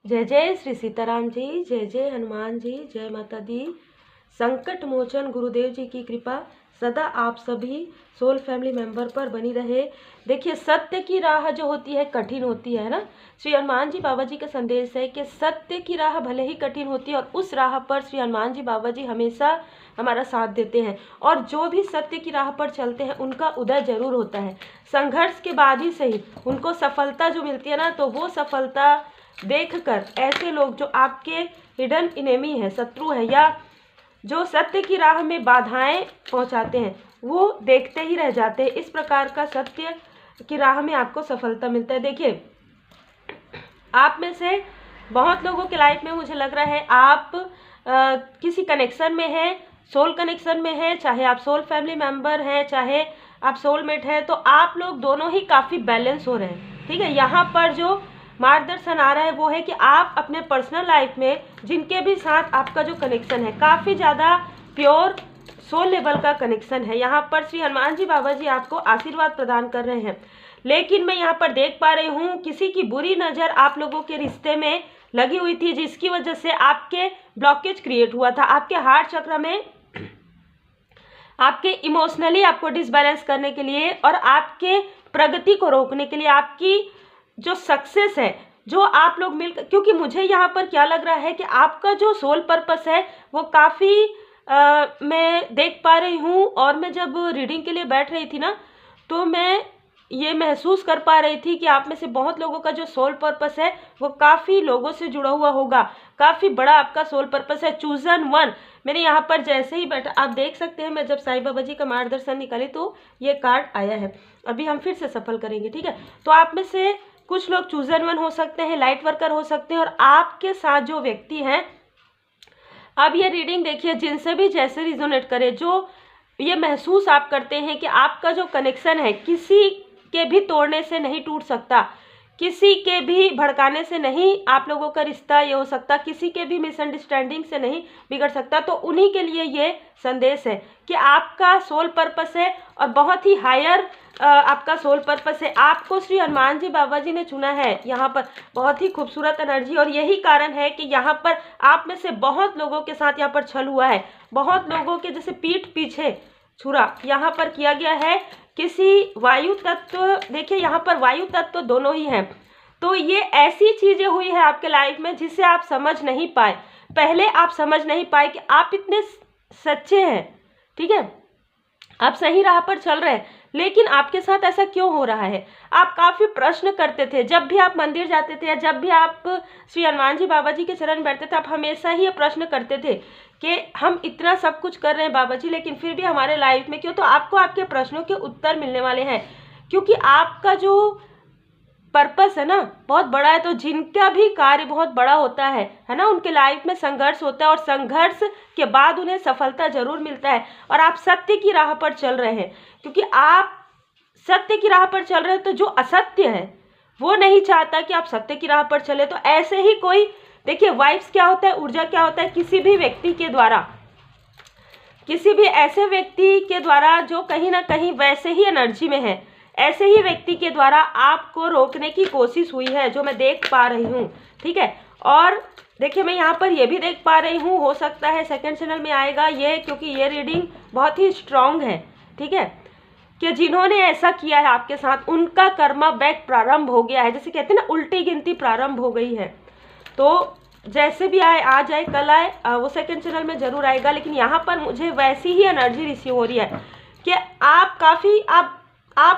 जय जय श्री सीताराम जी, जय जय हनुमान जी, जय माता दी। संकट मोचन गुरुदेव जी की कृपा सदा आप सभी सोल फैमिली मेंबर पर बनी रहे। देखिए, सत्य की राह जो होती है कठिन होती है ना। श्री हनुमान जी बाबा जी का संदेश है कि सत्य की राह भले ही कठिन होती है और उस राह पर श्री हनुमान जी बाबा जी हमेशा हमारा साथ देते हैं। और जो भी सत्य की राह पर चलते हैं उनका उदय जरूर होता है। संघर्ष के बाद ही सही उनको सफलता जो मिलती है ना, तो वो सफलता देखकर ऐसे लोग जो आपके हिडन इनेमी है, शत्रु है, या जो सत्य की राह में बाधाएं पहुंचाते हैं, वो देखते ही रह जाते हैं। इस प्रकार का सत्य की राह में आपको सफलता मिलता है। देखिए, आप में से बहुत लोगों के लाइफ में मुझे लग रहा है आप किसी कनेक्शन में हैं, सोल कनेक्शन में हैं, चाहे आप सोल फैमिली मेंबर हैं, चाहे आप सोलमेट हैं, तो आप लोग दोनों ही काफ़ी बैलेंस हो रहे हैं। ठीक है, यहाँ पर जो मार्गदर्शन आ रहा है वो है कि आप अपने पर्सनल लाइफ में जिनके भी साथ आपका जो कनेक्शन है काफ़ी ज़्यादा प्योर सोल लेवल का कनेक्शन है। यहाँ पर श्री हनुमान जी बाबा जी आपको आशीर्वाद प्रदान कर रहे हैं। लेकिन मैं यहाँ पर देख पा रही हूँ किसी की बुरी नज़र आप लोगों के रिश्ते में लगी हुई थी, जिसकी वजह से आपके ब्लॉकेज क्रिएट हुआ था। आपके हार्ट चक्र में आपके इमोशनली आपको डिसबैलेंस करने के लिए और आपके प्रगति को रोकने के लिए, आपकी जो सक्सेस है, जो आप लोग मिलकर, क्योंकि मुझे यहाँ पर क्या लग रहा है कि आपका जो सोल पर्पस है वो काफ़ी मैं देख पा रही हूँ। और मैं जब रीडिंग के लिए बैठ रही थी ना, तो मैं ये महसूस कर पा रही थी कि आप में से बहुत लोगों का जो सोल पर्पस है वो काफ़ी लोगों से जुड़ा हुआ होगा। काफ़ी बड़ा आपका सोल पर्पस है, चूजन वन। मैंने यहाँ पर जैसे ही बैठा, आप देख सकते हैं, मैं जब साईं बाबा जी का मार्गदर्शन निकाली तो ये कार्ड आया है। अभी हम फिर से सफल करेंगे, ठीक है। तो आप में से कुछ लोग चूजन वन हो सकते हैं, लाइट वर्कर हो सकते हैं, और आपके साथ जो व्यक्ति हैं, अब ये रीडिंग देखिए, जिनसे भी जैसे रिजोनेट करे, जो ये महसूस आप करते हैं कि आपका जो कनेक्शन है किसी के भी तोड़ने से नहीं टूट सकता, किसी के भी भड़काने से नहीं आप लोगों का रिश्ता ये हो सकता, किसी के भी मिसअंडरस्टैंडिंग से नहीं बिगड़ सकता। तो उन्हीं के लिए ये संदेश है कि आपका सोल पर्पस है और बहुत ही हायर आपका सोल पर्पस है। आपको श्री हनुमान जी बाबा जी ने चुना है। यहाँ पर बहुत ही खूबसूरत एनर्जी, और यही कारण है कि यहाँ पर आप में से बहुत लोगों के साथ यहाँ पर छल हुआ है। बहुत लोगों के जैसे पीठ पीछे छुरा यहाँ पर किया गया है। किसी वायु तत्व, देखिए यहाँ पर वायु तत्व दोनों ही हैं। तो ये ऐसी चीज़ें हुई है आपके लाइफ में जिसे आप समझ नहीं पाए। पहले आप समझ नहीं पाए कि आप इतने सच्चे हैं, ठीक है, आप सही राह पर चल रहे हैं, लेकिन आपके साथ ऐसा क्यों हो रहा है। आप काफ़ी प्रश्न करते थे जब भी आप मंदिर जाते थे या जब भी आप श्री हनुमान जी बाबा जी के चरण बैठते थे। आप हमेशा ही ये प्रश्न करते थे कि हम इतना सब कुछ कर रहे हैं बाबा जी, लेकिन फिर भी हमारे लाइफ में क्यों। तो आपको आपके प्रश्नों के उत्तर मिलने वाले हैं, क्योंकि आपका जो पर्पस है ना बहुत बड़ा है। तो जिनका भी कार्य बहुत बड़ा होता है ना, उनके लाइफ में संघर्ष होता है, और संघर्ष के बाद उन्हें सफलता जरूर मिलता है। और आप सत्य की राह पर चल रहे हैं, क्योंकि आप सत्य की राह पर चल रहे हैं। तो जो असत्य है वो नहीं चाहता कि आप सत्य की राह पर चले। तो ऐसे ही कोई, देखिए, वाइब्स क्या होता है, ऊर्जा क्या होता है, किसी भी व्यक्ति के द्वारा, किसी भी ऐसे व्यक्ति के द्वारा जो कहीं ना कहीं वैसे ही एनर्जी में है, ऐसे ही व्यक्ति के द्वारा आपको रोकने की कोशिश हुई है, जो मैं देख पा रही हूँ, ठीक है। और देखिए, मैं यहाँ पर ये भी देख पा रही हूँ, हो सकता है सेकंड चैनल में आएगा ये, क्योंकि ये रीडिंग बहुत ही स्ट्रांग है, ठीक है, कि जिन्होंने ऐसा किया है आपके साथ उनका कर्मा बैक प्रारंभ हो गया है। जैसे कहते हैं ना, उल्टी गिनती प्रारंभ हो गई है। तो जैसे भी आए, आज आए कल आए, वो सेकंड चैनल में जरूर आएगा। लेकिन यहाँ पर मुझे वैसी ही एनर्जी रिसीव हो रही है कि आप काफ़ी, आप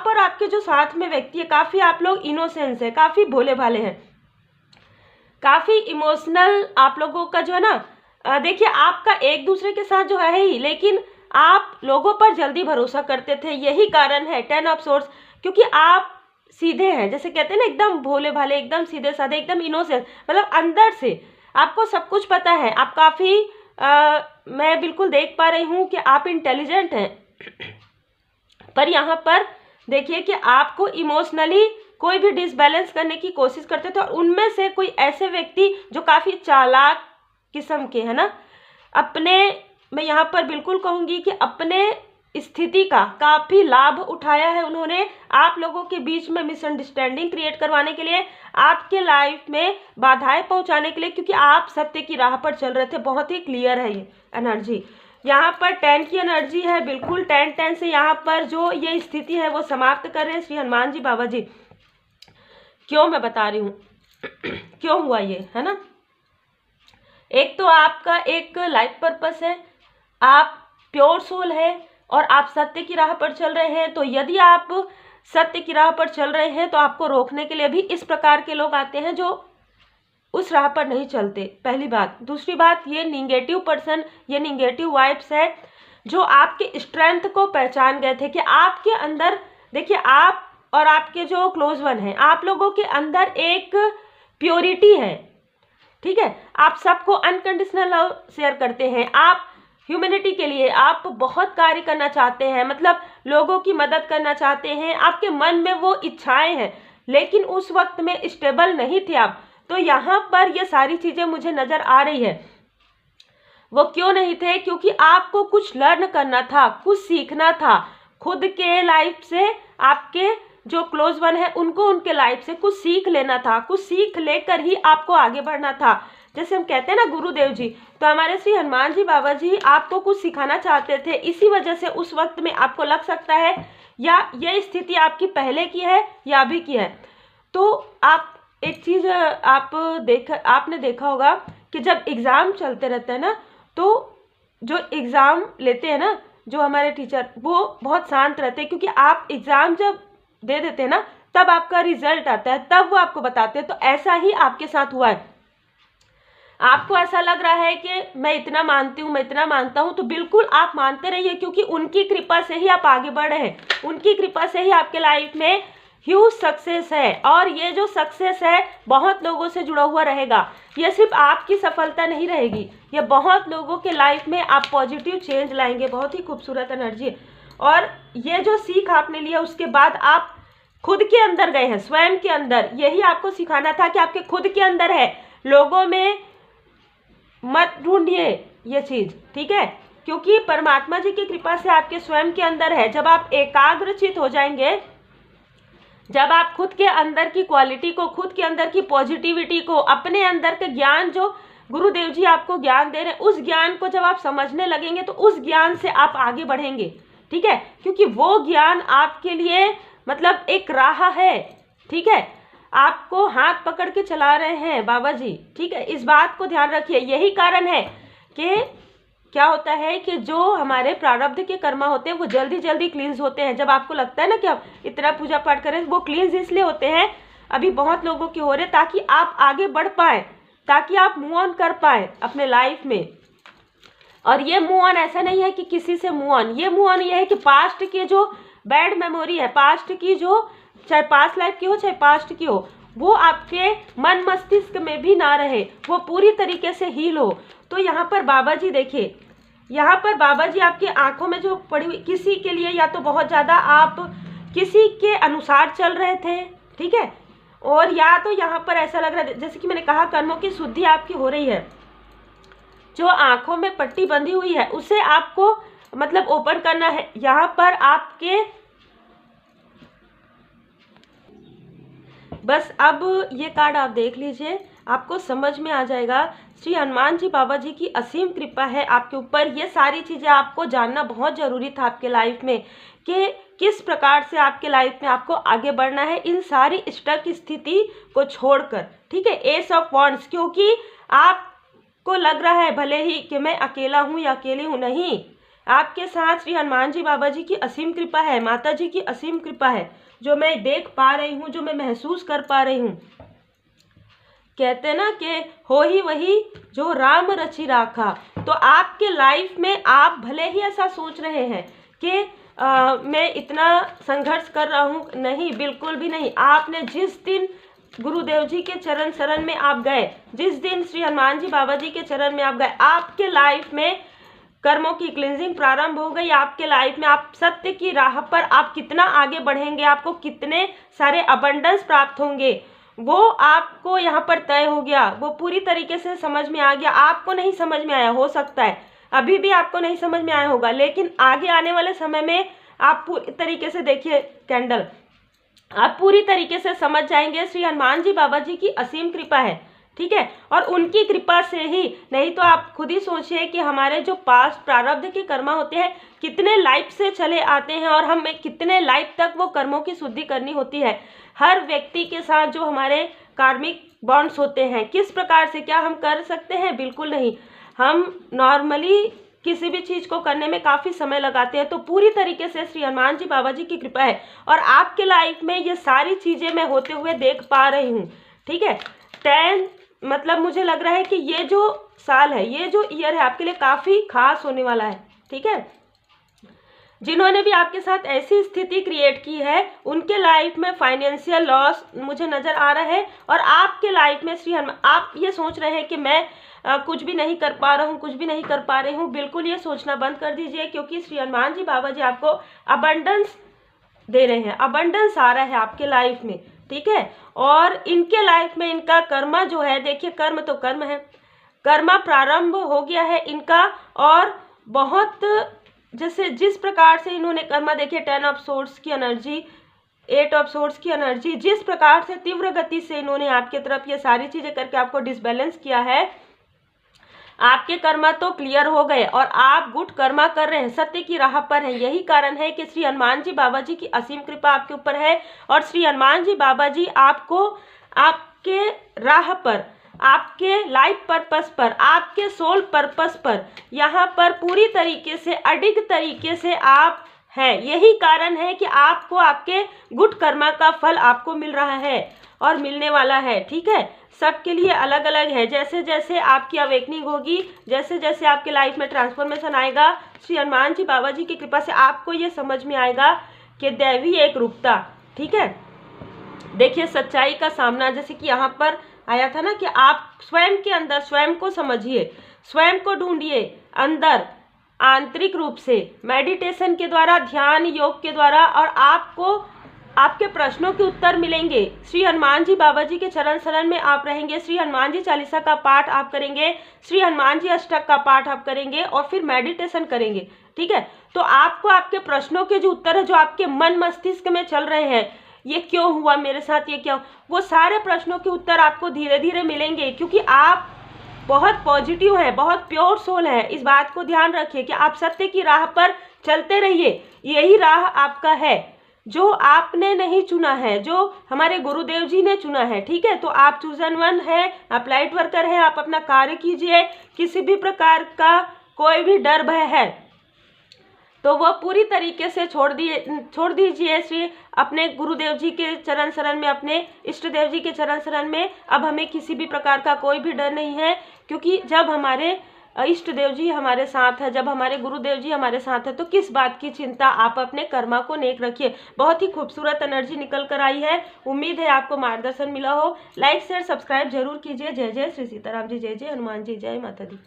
और आपके जो साथ में व्यक्ति है, काफ़ी आप लोग इनोसेंस है, काफ़ी भोले भाले हैं, काफ़ी इमोशनल आप लोगों का जो है ना। देखिए, आपका एक दूसरे के साथ जो है ही, लेकिन आप लोगों पर जल्दी भरोसा करते थे। यही कारण है 10 ऑफ सोर्स, क्योंकि आप सीधे हैं, जैसे कहते हैं ना, एकदम भोले भाले, एकदम सीधे साधे, एकदम इनोसेंस, मतलब अंदर से आपको सब कुछ पता है। आप काफ़ी मैं बिल्कुल देख पा रही हूँ कि आप इंटेलिजेंट हैं, पर यहाँ पर देखिए कि आपको इमोशनली कोई भी डिसबैलेंस करने की कोशिश करते थे। और उनमें से कोई ऐसे व्यक्ति जो काफ़ी चालाक किस्म के है ना, अपने, मैं यहाँ पर बिल्कुल कहूँगी कि अपने स्थिति का काफ़ी लाभ उठाया है उन्होंने, आप लोगों के बीच में मिसअंडरस्टैंडिंग क्रिएट करवाने के लिए, आपके लाइफ में बाधाएं पहुंचाने के लिए, क्योंकि आप सत्य की राह पर चल रहे थे। बहुत ही क्लियर है ये एनर्जी। यहाँ पर 10 की एनर्जी है, बिल्कुल 10 से यहाँ पर जो ये स्थिति है वो समाप्त कर रहे हैं श्री हनुमान जी बाबा जी। क्यों मैं बता रही हूँ क्यों हुआ ये, है ना। एक तो आपका एक लाइफ पर्पस है, आप प्योर सोल है और आप सत्य की राह पर चल रहे हैं। तो यदि आप सत्य की राह पर चल रहे हैं तो आपको रोकने के लिए भी इस प्रकार के लोग आते हैं जो उस राह पर नहीं चलते, पहली बात। दूसरी बात, ये निगेटिव पर्सन, ये निगेटिव वाइब्स है जो आपके स्ट्रेंथ को पहचान गए थे कि आपके अंदर, देखिए आप और आपके जो क्लोज वन हैं, आप लोगों के अंदर एक प्योरिटी है, ठीक है। आप सबको अनकंडीशनल लव शेयर करते हैं, आप ह्यूमैनिटी के लिए आप बहुत कार्य करना चाहते हैं, मतलब लोगों की मदद करना चाहते हैं, आपके मन में वो इच्छाएं हैं, लेकिन उस वक्त में स्टेबल नहीं थे आप। तो यहाँ पर ये सारी चीज़ें मुझे नज़र आ रही है। वो क्यों नहीं थे? क्योंकि आपको कुछ लर्न करना था, कुछ सीखना था खुद के लाइफ से, आपके जो क्लोज वन है उनको उनके लाइफ से कुछ सीख लेना था, कुछ सीख लेकर ही आपको आगे बढ़ना था। जैसे हम कहते हैं ना गुरुदेव जी, तो हमारे श्री हनुमान जी बाबा जी आपको कुछ सिखाना चाहते थे, इसी वजह से उस वक्त में आपको लग सकता है या यह स्थिति आपकी पहले की है या अभी की है। तो आप एक चीज़ आपने देखा होगा कि जब एग्ज़ाम चलते रहते हैं ना, तो जो एग्ज़ाम लेते हैं ना जो हमारे टीचर, वो बहुत शांत रहते हैं, क्योंकि आप एग्ज़ाम जब दे देते हैं ना तब आपका रिजल्ट आता है, तब वो आपको बताते हैं। तो ऐसा ही आपके साथ हुआ है। आपको ऐसा लग रहा है कि मैं इतना मानती हूँ, मैं इतना मानता हूँ, तो बिल्कुल आप मानते रहिए, क्योंकि उनकी कृपा से ही आप आगे बढ़ रहे हैं, उनकी कृपा से ही आपके लाइफ में ह्यूज सक्सेस है। और ये जो सक्सेस है बहुत लोगों से जुड़ा हुआ रहेगा, ये सिर्फ आपकी सफलता नहीं रहेगी, ये बहुत लोगों के लाइफ में आप पॉजिटिव चेंज लाएंगे। बहुत ही खूबसूरत एनर्जी। और ये जो सीख आपने लिया उसके बाद आप खुद के अंदर गए हैं, स्वयं के अंदर, यही आपको सिखाना था कि आपके खुद के अंदर है, लोगों में मत ढूंढिए ये चीज़, ठीक है, क्योंकि परमात्मा जी की कृपा से आपके स्वयं के अंदर है। जब आप एकाग्रचित हो जाएंगे, जब आप खुद के अंदर की क्वालिटी को, खुद के अंदर की पॉजिटिविटी को, अपने अंदर के ज्ञान जो गुरुदेव जी आपको ज्ञान दे रहे हैं, उस ज्ञान को जब आप समझने लगेंगे तो उस ज्ञान से आप आगे बढ़ेंगे, ठीक है, क्योंकि वो ज्ञान आपके लिए मतलब एक राह है, ठीक है, आपको हाथ पकड़ के चला रहे हैं बाबा जी, ठीक है। इस बात को ध्यान रखिए। यही कारण है कि क्या होता है कि जो हमारे प्रारब्ध के कर्मा होते हैं वो जल्दी जल्दी क्लींस होते हैं। जब आपको लगता है ना कि आप इतना पूजा पाठ करें, वो क्लींस इसलिए होते हैं, अभी बहुत लोगों के हो रहे, ताकि आप आगे बढ़ पाए, ताकि आप मूव ऑन कर पाए अपने लाइफ में। और ये मूव ऑन ऐसा नहीं है कि किसी से मूव ऑन, ये मूव ऑन ये है कि पास्ट के जो बैड मेमोरी है, पास्ट की जो, चाहे पास्ट लाइफ की हो चाहे पास्ट की हो, वो आपके मन मस्तिष्क में भी ना रहे, वो पूरी तरीके से हील हो। तो यहाँ पर बाबा जी देखिए, यहाँ पर बाबा जी आपकी आंखों में जो पड़ी हुई, किसी के लिए या तो बहुत ज़्यादा आप किसी के अनुसार चल रहे थे, ठीक है, और या तो यहाँ पर ऐसा लग रहा है जैसे कि मैंने कहा कर्मों की शुद्धि आपकी हो रही है, जो आंखों में पट्टी बंधी हुई है उसे आपको मतलब ओपन करना है। यहाँ पर आपके बस अब ये कार्ड आप देख लीजिए, आपको समझ में आ जाएगा। श्री हनुमान जी बाबा जी की असीम कृपा है आपके ऊपर। ये सारी चीज़ें आपको जानना बहुत ज़रूरी था आपके लाइफ में कि किस प्रकार से आपके लाइफ में आपको आगे बढ़ना है इन सारी स्टक स्थिति को छोड़कर, ठीक है। एस ऑफ वॉन्ड्स, क्योंकि आपको लग रहा है भले ही कि मैं अकेला हूँ या अकेली हूँ, नहीं, आपके साथ श्री हनुमान जी बाबा जी की असीम कृपा है, माता जी की असीम कृपा है, जो मैं देख पा रही हूँ, जो मैं महसूस कर पा रही हूँ। कहते हैं ना कि हो ही वही जो राम रचि राखा। तो आपके लाइफ में आप भले ही ऐसा सोच रहे हैं कि मैं इतना संघर्ष कर रहा हूँ, नहीं, बिल्कुल भी नहीं। आपने जिस दिन गुरुदेव जी के चरण शरण में आप गए, जिस दिन श्री हनुमान जी बाबा जी के चरण में आप गए, आपके लाइफ में कर्मों की क्लींजिंग प्रारंभ हो गई। आपके लाइफ में आप सत्य की राह पर आप कितना आगे बढ़ेंगे, आपको कितने सारे अबंडेंस प्राप्त होंगे, वो आपको यहाँ पर तय हो गया, वो पूरी तरीके से समझ में आ गया। आपको नहीं समझ में आया हो सकता है, अभी भी आपको नहीं समझ में आया होगा, लेकिन आगे आने वाले समय में आप पूरी तरीके से देखिए कैंडल, आप पूरी तरीके से समझ जाएंगे। श्री हनुमान जी बाबा जी की असीम कृपा है, ठीक है, और उनकी कृपा से ही, नहीं तो आप खुद ही सोचिए कि हमारे जो पास्ट प्रारब्ध के कर्म होते हैं कितने लाइफ से चले आते हैं और हमें कितने लाइफ तक वो कर्मों की शुद्धि करनी होती है। हर व्यक्ति के साथ जो हमारे कार्मिक बॉन्ड्स होते हैं, किस प्रकार से, क्या हम कर सकते हैं? बिल्कुल नहीं। हम नॉर्मली किसी भी चीज़ को करने में काफ़ी समय लगाते हैं। तो पूरी तरीके से श्री हनुमान जी बाबा जी की कृपा है और आपके लाइफ में ये सारी चीज़ें मैं होते हुए देख पा रही हूँ, ठीक है। 10 मतलब मुझे लग रहा है कि ये जो साल है, ये जो ईयर है आपके लिए काफ़ी खास होने वाला है, ठीक है। जिन्होंने भी आपके साथ ऐसी स्थिति क्रिएट की है उनके लाइफ में फाइनेंशियल लॉस मुझे नज़र आ रहा है और आपके लाइफ में श्री हनुमान, आप ये सोच रहे हैं कि मैं कुछ भी नहीं कर पा रहा हूँ, कुछ भी नहीं कर पा रही हूँ, बिल्कुल ये सोचना बंद कर दीजिए, क्योंकि श्री हनुमान जी बाबा जी आपको अबंडेंस दे रहे हैं, अबंडेंस आ रहा है आपके लाइफ में, ठीक है। और इनके लाइफ में इनका कर्म जो है, देखिए कर्म तो कर्म है, कर्म प्रारंभ हो गया है इनका, और बहुत जैसे जिस प्रकार से इन्होंने कर्म, देखिए 10 ऑफ सोर्ड्स की एनर्जी, 8 ऑफ सोर्ड्स की एनर्जी, जिस प्रकार से तीव्र गति से इन्होंने आपके तरफ ये सारी चीज़ें करके आपको डिसबैलेंस किया है, आपके कर्मा तो क्लियर हो गए और आप गुड कर्मा कर रहे हैं, सत्य की राह पर हैं। यही कारण है कि श्री हनुमान जी बाबा जी की असीम कृपा आपके ऊपर है और श्री हनुमान जी बाबा जी आपको आपके राह पर, आपके लाइफ पर्पस पर, आपके सोल पर्पस पर यहाँ पर पूरी तरीके से अडिग तरीके से आप हैं। यही कारण है कि आपको आपके गुड कर्मा का फल आपको मिल रहा है और मिलने वाला है, ठीक है। सबके लिए अलग अलग है। जैसे जैसे आपकी अवेकनिंग होगी, जैसे जैसे आपके लाइफ में ट्रांसफॉर्मेशन आएगा, श्री हनुमान जी बाबा जी की कृपा से आपको ये समझ में आएगा कि दैवी एक रूपता, ठीक है। देखिए सच्चाई का सामना, जैसे कि यहाँ पर आया था ना कि आप स्वयं के अंदर स्वयं को समझिए, स्वयं को ढूंढिए अंदर आंतरिक रूप से, मेडिटेशन के द्वारा, ध्यान योग के द्वारा, और आपको आपके प्रश्नों के उत्तर मिलेंगे। श्री हनुमान जी बाबा जी के चरण शरण में आप रहेंगे, श्री हनुमान जी चालीसा का पाठ आप करेंगे, श्री हनुमान जी अष्टक का पाठ आप करेंगे और फिर मेडिटेशन करेंगे, ठीक है। तो आपको आपके प्रश्नों के जो उत्तर है, जो आपके मन मस्तिष्क में चल रहे हैं, ये क्यों हुआ मेरे साथ, ये क्यों, वो सारे प्रश्नों के उत्तर आपको धीरे धीरे मिलेंगे, क्योंकि आप बहुत पॉजिटिव हैं, बहुत प्योर सोल है। इस बात को ध्यान रखिए कि आप सत्य की राह पर चलते रहिए, यही राह आपका है, जो आपने नहीं चुना है, जो हमारे गुरुदेव जी ने चुना है, ठीक है। तो आप चूजन वन है, आप लाइट वर्कर हैं, आप अपना कार्य कीजिए। किसी भी प्रकार का कोई भी डर भय है तो वह पूरी तरीके से छोड़ दीजिए श्री अपने गुरुदेव जी के चरण शरण में, अपने इष्ट देव जी के चरण शरण में। अब हमें किसी भी प्रकार का कोई भी डर नहीं है, क्योंकि जब हमारे इष्ट देव जी हमारे साथ है, जब हमारे गुरुदेव जी हमारे साथ है, तो किस बात की चिंता। आप अपने कर्मा को नेक रखिए। बहुत ही खूबसूरत एनर्जी निकल कर आई है, उम्मीद है आपको मार्गदर्शन मिला हो। लाइक शेयर सब्सक्राइब जरूर कीजिए। जय जय श्री सीताराम जी, जय जय हनुमान जी, जय माता दी।